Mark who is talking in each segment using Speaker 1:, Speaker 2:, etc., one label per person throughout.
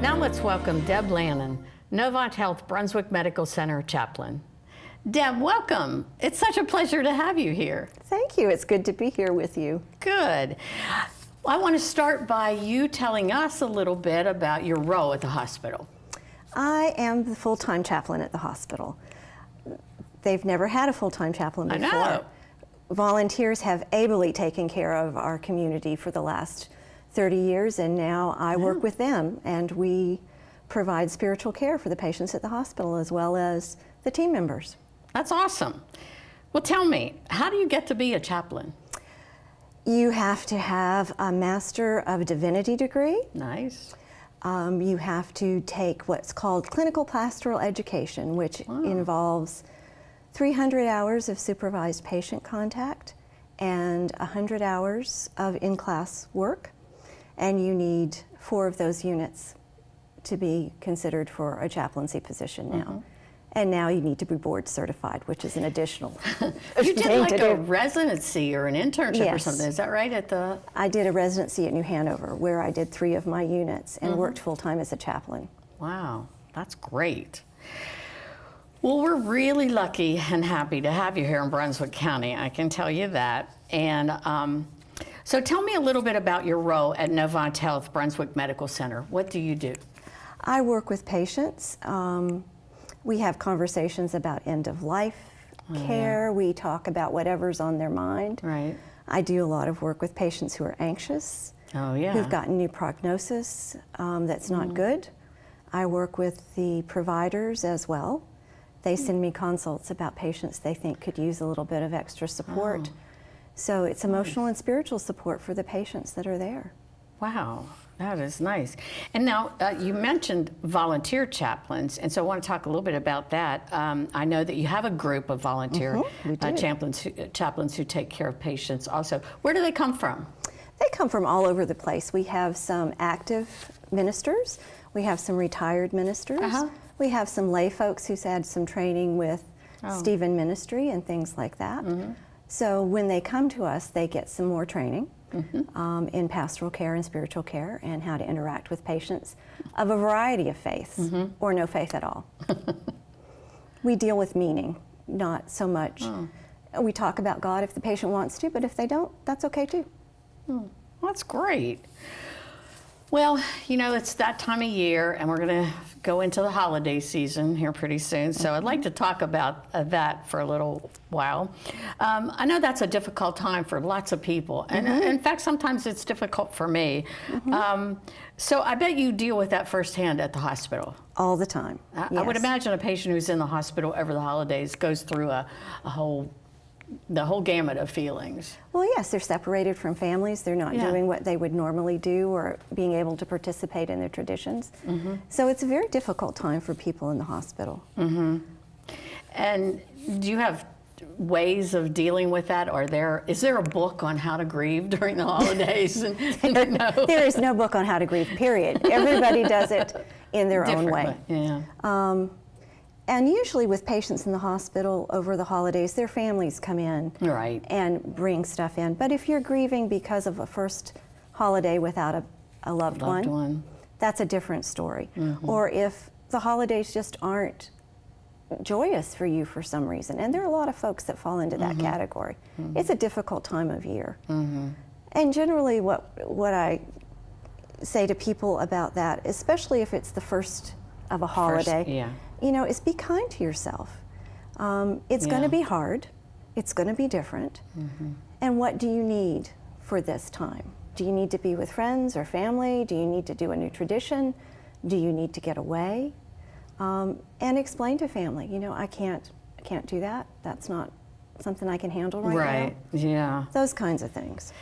Speaker 1: Now let's welcome Deb Lannon, Novant Health Brunswick Medical Center chaplain. Deb, welcome. It's such a pleasure to have you here.
Speaker 2: Thank you. It's good to be here with you.
Speaker 1: Good. I want to start by you telling us a little bit about your role at the hospital.
Speaker 2: I am the full-time chaplain at the hospital. They've never had a full-time chaplain before.
Speaker 1: I know.
Speaker 2: Volunteers have ably taken care of our community for the last 30 years, and now I work with them, and we provide spiritual care for the patients at the hospital as well as the team members.
Speaker 1: That's awesome. Well, tell me, how do you get to be a chaplain?
Speaker 2: You have to have a Master of Divinity degree.
Speaker 1: Nice.
Speaker 2: You have to take what's called clinical pastoral education, which involves 300 hours of supervised patient contact and 100 hours of in-class work. And you need 4 of those units to be considered for a chaplaincy position now. And now you need to be board certified, which is an additional
Speaker 1: You did
Speaker 2: thing
Speaker 1: like
Speaker 2: to do.
Speaker 1: a residency or an internship or something, is that right?
Speaker 2: I did a residency at New Hanover where I did 3 of my units and worked full-time as a chaplain.
Speaker 1: Wow, that's great. Well, we're really lucky and happy to have you here in Brunswick County, I can tell you that. And so tell me a little bit about your role at Novant Health Brunswick Medical Center. What do you do?
Speaker 2: I work with patients. We have conversations about end-of-life care. We talk about whatever's on their mind.
Speaker 1: Right.
Speaker 2: I do a lot of work with patients who are anxious, who've gotten new prognosis that's not good. I work with the providers as well. They send me consults about patients they think could use a little bit of extra support. So it's emotional and spiritual support for the patients that are there.
Speaker 1: Wow, that is nice. And now you mentioned volunteer chaplains, and so I want to talk a little bit about that. I know that you have a group of volunteer chaplains who take care of patients also. Where do they come from?
Speaker 2: They come from all over the place. We have some active ministers. We have some retired ministers. We have some lay folks who's had some training with Stephen Ministry and things like that. So when they come to us, they get some more training in pastoral care and spiritual care and how to interact with patients of a variety of faiths or no faith at all. We deal with meaning, not so much. We talk about God if the patient wants to, but if they don't, that's okay too.
Speaker 1: That's great. Well, you know, it's that time of year, and we're going to go into the holiday season here pretty soon, so I'd like to talk about that for a little while. I know that's a difficult time for lots of people, and in fact, sometimes it's difficult for me. So I bet you deal with that firsthand at the hospital.
Speaker 2: All the time.
Speaker 1: I would imagine a patient who's in the hospital over the holidays goes through the whole gamut of feelings.
Speaker 2: Well, yes, they're separated from families. They're not doing what they would normally do or being able to participate in their traditions. So it's a very difficult time for people in the hospital. And
Speaker 1: do you have ways of dealing with that? Is there a book on how to grieve during the holidays?
Speaker 2: There is no book on how to grieve, period. Everybody does it in their own way. And usually with patients in the hospital over the holidays, their families come in and bring stuff in. But if you're grieving because of a first holiday without a loved one, that's a different story. Or if the holidays just aren't joyous for you for some reason, and there are a lot of folks that fall into that category, it's a difficult time of year. And generally what I say to people about that, especially if it's the first of a holiday, you know, is be kind to yourself. It's going to be hard. It's going to be different. And what do you need for this time? Do you need to be with friends or family? Do you need to do a new tradition? Do you need to get away? And explain to family, you know, I can't do that. That's not something I can handle right now. Those kinds of things.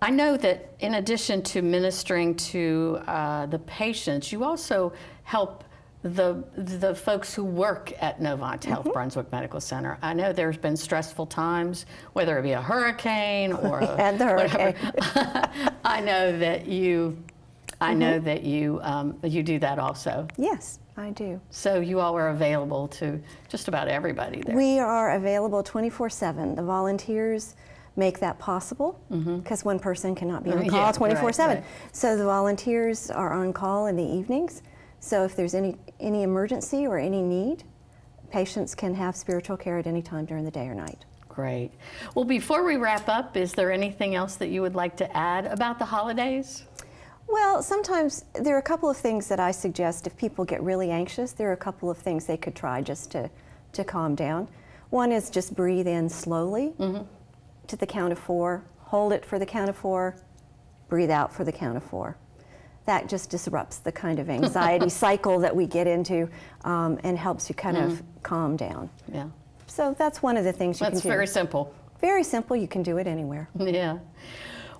Speaker 1: I know that in addition to ministering to the patients, you also help the folks who work at Novant Health Brunswick Medical Center. I know there's been stressful times, whether it be a hurricane or whatever. I know that you you do that also.
Speaker 2: Yes, I do.
Speaker 1: So you all are available to just about everybody there.
Speaker 2: We are available 24/7. The volunteers make that possible because one person cannot be on call 24/7. So the volunteers are on call in the evenings. So if there's any emergency or any need, patients can have spiritual care at any time during the day or night.
Speaker 1: Great. Well, before we wrap up, is there anything else that you would like to add about the holidays?
Speaker 2: Well, sometimes there are a couple of things that I suggest if people get really anxious. There are a couple of things they could try just to calm down. One is just breathe in slowly to the count of 4, hold it for the count of 4, breathe out for the count of 4. That just disrupts the kind of anxiety cycle that we get into and helps you kind of calm down.
Speaker 1: Yeah.
Speaker 2: So that's one of the things you can do.
Speaker 1: That's very simple.
Speaker 2: Very simple. You can do it anywhere.
Speaker 1: Yeah.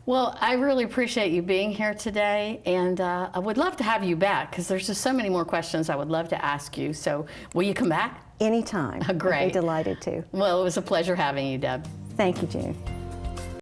Speaker 1: Well, I really appreciate you being here today, and I would love to have you back because there's just so many more questions I would love to ask you. So will you come back?
Speaker 2: Anytime.
Speaker 1: Great.
Speaker 2: I'd be delighted to.
Speaker 1: Well, it was a pleasure having you, Deb.
Speaker 2: Thank you, June.